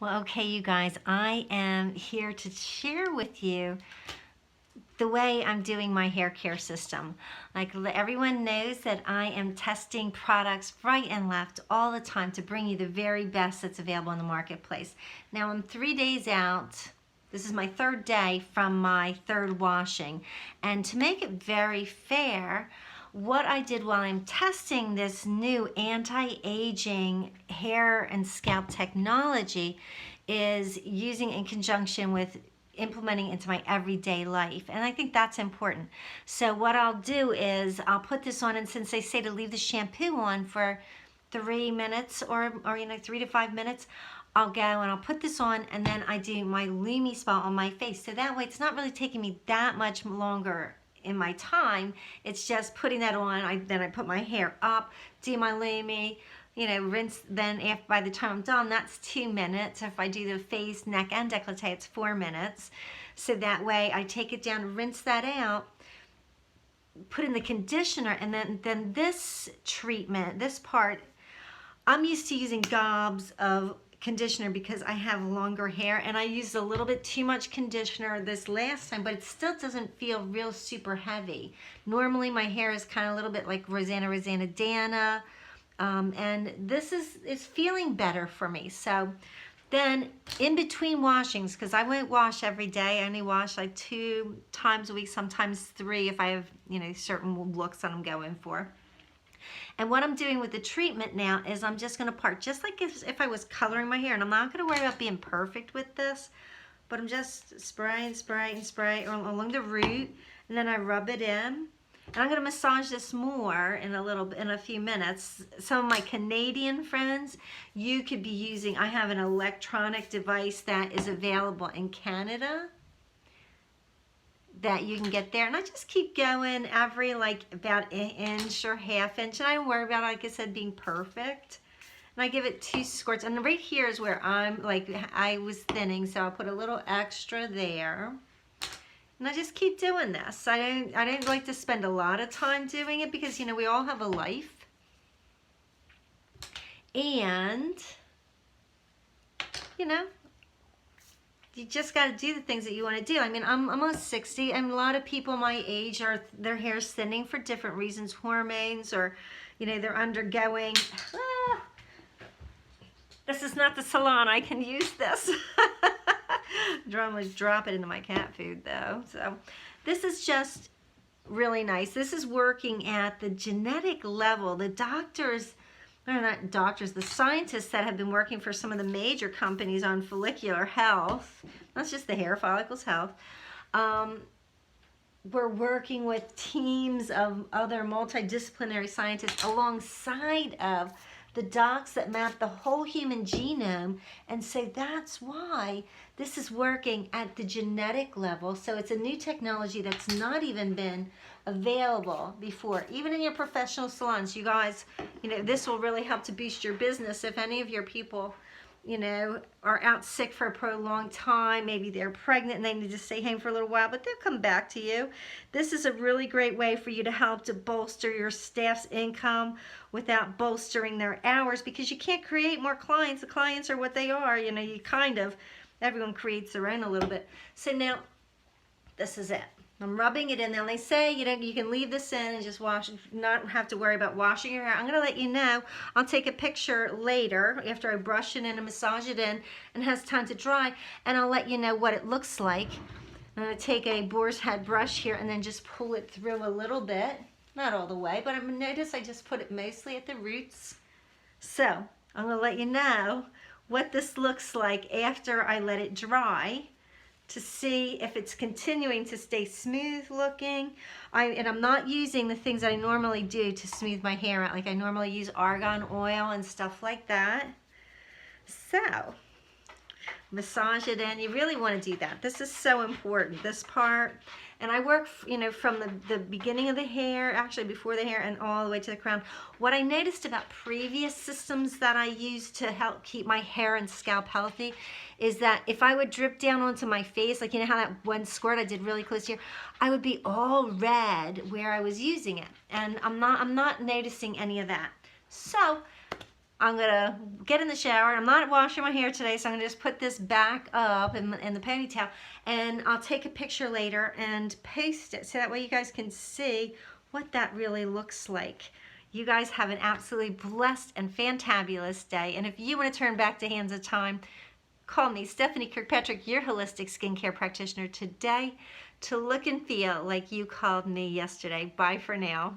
Well, okay, you guys, I am here to share with you the way I'm doing my hair care system. Like everyone knows that I am testing products right and left all the time to bring you the very best that's available in the marketplace. Now I'm 3 days out. This is my third day from my third washing. And to make it very fair, what I did while I'm testing this new anti-aging hair and scalp technology is using in conjunction with implementing into my everyday life, and I think that's important. So what I'll do is I'll put this on, and since they say to leave the shampoo on for 3 minutes or 3 to 5 minutes, I'll go and I'll put this on, and then I do my Lumi Spa on my face, so that way it's not really taking me that much longer in my time. It's just putting that on. Then I put my hair up, do my Lumi, rinse. Then by the time I'm done, that's 2 minutes. If I do the face, neck, and décolleté, it's 4 minutes. So that way I take it down, rinse that out, put in the conditioner, and then this treatment, this part, I'm used to using gobs of conditioner because I have longer hair, and I used a little bit too much conditioner this last time, but it still doesn't feel real super heavy. Normally my hair is kind of a little bit like Rosanna Dana, and this is feeling better for me. So then in between washings, because I won't wash every day, I only wash like 2 times a week, sometimes 3 if I have certain looks that I'm going for. And what I'm doing with the treatment now is I'm just going to part, just like if I was coloring my hair, and I'm not going to worry about being perfect with this, but I'm just spray along the root, and then I rub it in. And I'm going to massage this more in a few minutes. Some of my Canadian friends, you could be using, I have an electronic device that is available in Canada that you can get there, and I just keep going every about an inch or ½ inch, and I don't worry about, like I said, being perfect. And I give it 2 squirts, and right here is where I was thinning, so I'll put a little extra there, and I just keep doing this. I don't like to spend a lot of time doing it because we all have a life, and you just got to do the things that you want to do. I mean, I'm almost 60, and a lot of people my age their hair's thinning for different reasons, hormones, or they're undergoing. This is not the salon. I can use this. Almost drop it into my cat food though. So this is just really nice. This is working at the genetic level. The doctors. They're not doctors, the scientists that have been working for some of the major companies on follicular health, that's just the hair follicles health, we're working with teams of other multidisciplinary scientists alongside of the docs that map the whole human genome and say that's why this is working at the genetic level. So it's a new technology that's not even been available before, even in your professional salons. You guys, this will really help to boost your business if any of your people, are out sick for a prolonged time. Maybe they're pregnant and they need to stay home for a little while, but they'll come back to you. This is a really great way for you to help to bolster your staff's income without bolstering their hours, because you can't create more clients. The clients are what they are. Everyone creates their own a little bit. So now, this is it. I'm rubbing it in there. And they say, you can leave this in and just wash, not have to worry about washing your hair. I'm going to let you know. I'll take a picture later after I brush it in and massage it in and it has time to dry, and I'll let you know what it looks like. I'm going to take a boar's head brush here and then just pull it through a little bit. Not all the way, but I'm going to notice I just put it mostly at the roots. So I'm going to let you know what this looks like after I let it dry, to see if it's continuing to stay smooth looking. And I'm not using the things that I normally do to smooth my hair out. Like I normally use argan oil and stuff like that. So massage it in. You really want to do that. This is so important, this part. And I work, from the beginning of the hair, actually before the hair, and all the way to the crown. What I noticed about previous systems that I used to help keep my hair and scalp healthy is that if I would drip down onto my face, like how that one squirt I did really close here, I would be all red where I was using it. And I'm not noticing any of that. So I'm gonna get in the shower. I'm not washing my hair today, so I'm gonna just put this back up in the ponytail, and I'll take a picture later and post it so that way you guys can see what that really looks like. You guys have an absolutely blessed and fantabulous day. And if you want to turn back the hands of time, call me Stephanie Kirkpatrick, your holistic skincare practitioner today, to look and feel like you called me yesterday. Bye for now.